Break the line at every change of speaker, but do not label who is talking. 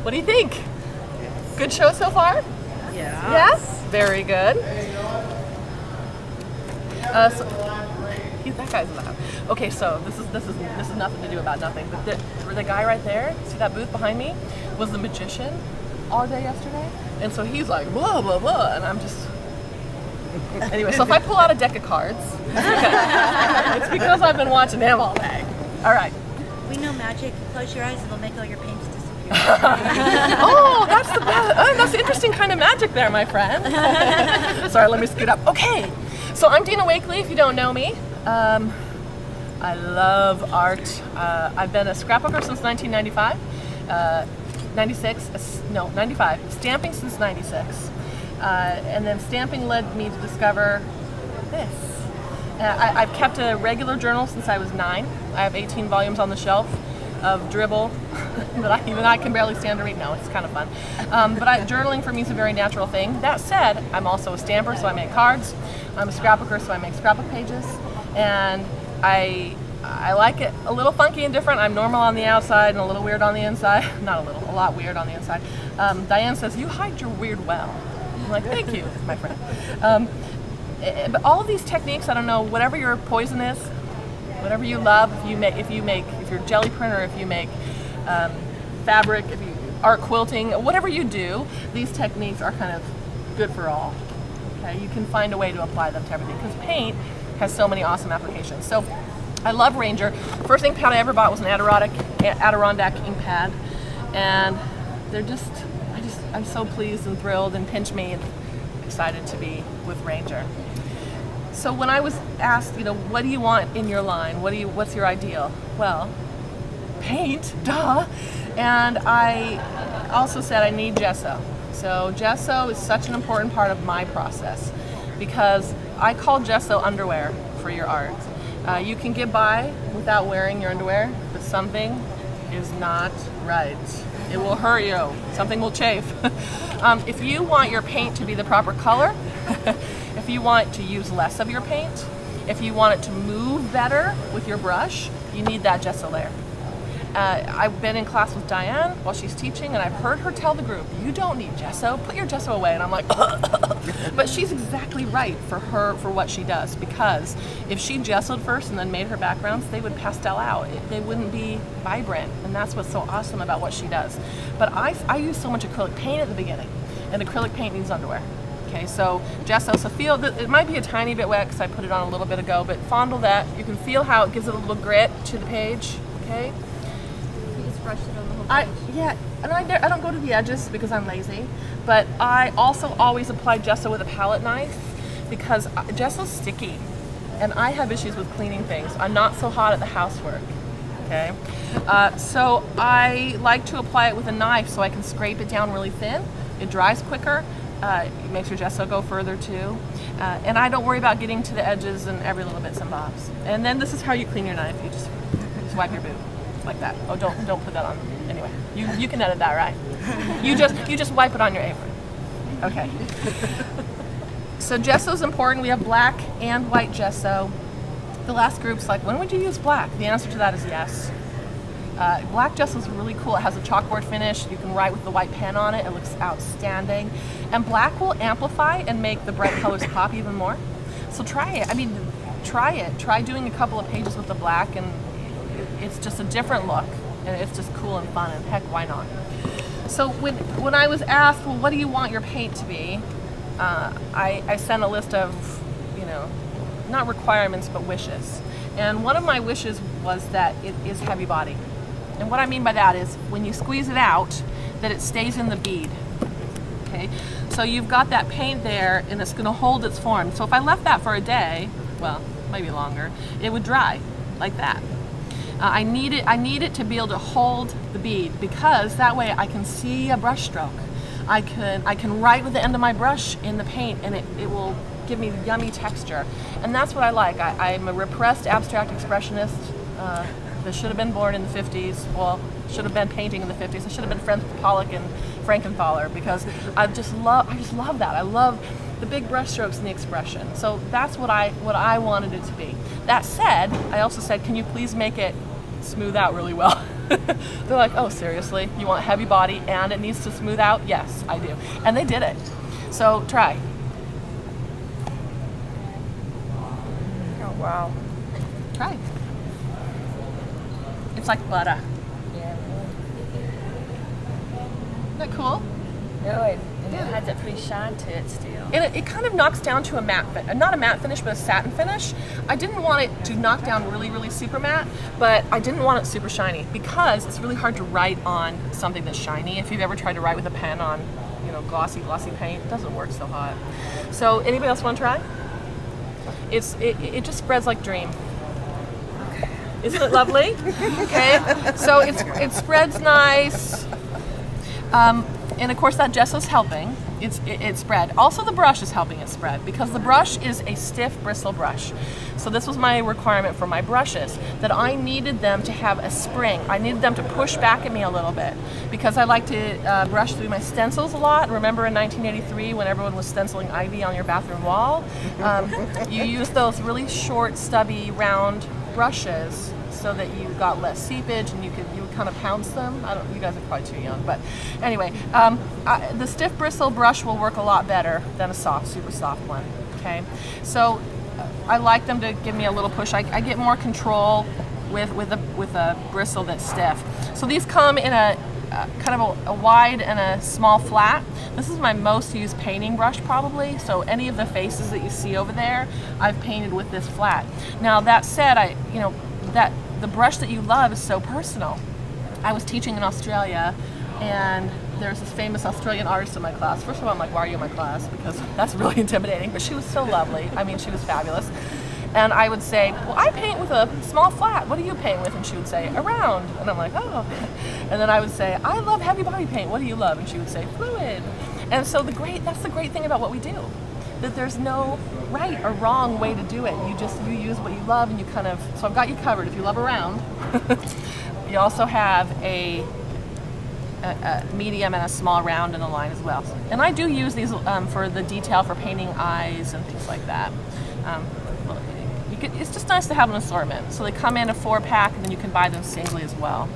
What do you think? Good show so far?
Yeah.
Yes? Very good. That guy's loud. Okay, so this is nothing to do about nothing. But the guy right there, see that booth behind me, was the magician all day yesterday, and so he's like blah blah blah, and I'm just anyway. So if I pull out a deck of cards, it's because I've been watching him all day. All right.
We know magic. Close your eyes, it'll make all your paints disappear.
Oh, that's the interesting kind of magic there, my friend. Sorry, let me scoot up. Okay, so I'm Dina Wakley, if you don't know me. I love art. I've been a scrapbooker since 1995. 95. Stamping since 96. And then stamping led me to discover this. I've kept a regular journal since I was 9. I have 18 volumes on the shelf of dribble that even I can barely stand to read. No, it's kind of fun. But journaling for me is a very natural thing. That said, I'm also a stamper, so I make cards. I'm a scrapbooker, so I make scrapbook pages. And I like it a little funky and different. I'm normal on the outside and a little weird on the inside. Not a little, a lot weird on the inside. Diane says, you hide your weird well. I'm like, thank you, my friend. But all of these techniques, I don't know, whatever your poison is, whatever you love, if you're jelly printer, if you make fabric, if you art quilting, whatever you do, these techniques are kind of good for all. Okay, you can find a way to apply them to everything because paint has so many awesome applications. So I love Ranger. First ink pad I ever bought was an Adirondack ink pad, and I'm so pleased and thrilled and pinch me and excited to be with Ranger. So when I was asked, what do you want in your line? What's your ideal? Well, paint, duh. And I also said I need gesso. So gesso is such an important part of my process because I call gesso underwear for your art. You can get by without wearing your underwear, but something is not right. It will hurt you. Something will chafe. If you want your paint to be the proper color, if you want to use less of your paint, if you want it to move better with your brush, you need that gesso layer. I've been in class with Diane while she's teaching, and I've heard her tell the group, you don't need gesso, put your gesso away. And I'm like, but she's exactly right for what she does, because if she gessoed first and then made her backgrounds, they would pastel out. They wouldn't be vibrant, and that's what's so awesome about what she does. But I use so much acrylic paint at the beginning, and acrylic paint needs underwear. Okay, so gesso, so feel that it might be a tiny bit wet because I put it on a little bit ago, but fondle that. You can feel how it gives it a little grit to the page, okay?
Brush it on the whole page.
Yeah, and I don't go to the edges because I'm lazy, but I also always apply gesso with a palette knife because gesso's sticky, and I have issues with cleaning things. I'm not so hot at the housework, okay? So I like to apply it with a knife so I can scrape it down really thin. It dries quicker. It makes your gesso go further too. And I don't worry about getting to the edges and every little bits and bobs. And then this is how you clean your knife. You just wipe your boot. Like that. Oh, don't put that on. Anyway, you can edit that, right? You just wipe it on your apron. Okay. So gesso is important. We have black and white gesso. The last group's like, when would you use black? The answer to that is yes. Black gesso is really cool. It has a chalkboard finish. You can write with the white pen on it. It looks outstanding. And black will amplify and make the bright colors pop even more. So try it. I mean, try it. Try doing a couple of pages with the black, and it's just a different look, and it's just cool and fun, and heck, why not? So when I was asked, well, what do you want your paint to be? I sent a list of, not requirements, but wishes. And one of my wishes was that it is heavy body. And what I mean by that is when you squeeze it out, that it stays in the bead. Okay, so you've got that paint there, and it's going to hold its form. So if I left that for a day, well, maybe longer, it would dry like that. I need it to be able to hold the bead, because that way I can see a brush stroke. I can write with the end of my brush in the paint, and it will give me yummy texture. And that's what I like. I'm a repressed abstract expressionist that should have been born in the 50s. Well, should have been painting in the 50s. I should have been friends with Pollock and Frankenthaler, because I just love that. I love the big brush strokes and the expression. So that's what I wanted it to be. That said, I also said, can you please make it smooth out really well? They're like, oh, seriously? You want heavy body and it needs to smooth out? Yes, I do. And they did it. So try.
Oh, wow.
Try. It's like butter.
Yeah.
Isn't that cool?
No, it has that pretty shine to it still.
And it kind of knocks down to a matte, not a matte finish, but a satin finish. I didn't want it to knock down really, really super matte, but I didn't want it super shiny because it's really hard to write on something that's shiny. If you've ever tried to write with a pen on, you know, glossy paint, it doesn't work so hot. So anybody else want to try? It just spreads like dream. Isn't it lovely? Okay, so it spreads nice. And of course that gesso's helping it spread. Also the brush is helping it spread because the brush is a stiff bristle brush. So this was my requirement for my brushes, that I needed them to have a spring. I needed them to push back at me a little bit because I like to brush through my stencils a lot. Remember in 1983 when everyone was stenciling ivy on your bathroom wall? You use those really short, stubby, round brushes so that you got less seepage and you would kind of pounce them. You guys are probably too young, but anyway, the stiff bristle brush will work a lot better than a soft, super soft one. Okay, so I like them to give me a little push. I get more control with a bristle that's stiff. So these come in a kind of a wide and a small flat. This is my most used painting brush probably. So any of the faces that you see over there, I've painted with this flat. Now that said, that the brush that you love is so personal. I was teaching in Australia and there's this famous Australian artist in my class. First of all, I'm like, why are you in my class? Because that's really intimidating, but she was so lovely. I mean, she was fabulous. And I would say, well, I paint with a small flat. What do you paint with? And she would say, a round. And I'm like, oh. And then I would say, I love heavy body paint. What do you love? And she would say, fluid. And so that's the great thing about what we do, that there's no right or wrong way to do it. You use what you love and you kind of, so I've got you covered. If you love a round, you also have a medium and a small round in the line as well. And I do use these for the detail for painting eyes and things like that. It's just nice to have an assortment. So they come in a 4-pack and then you can buy them singly as well.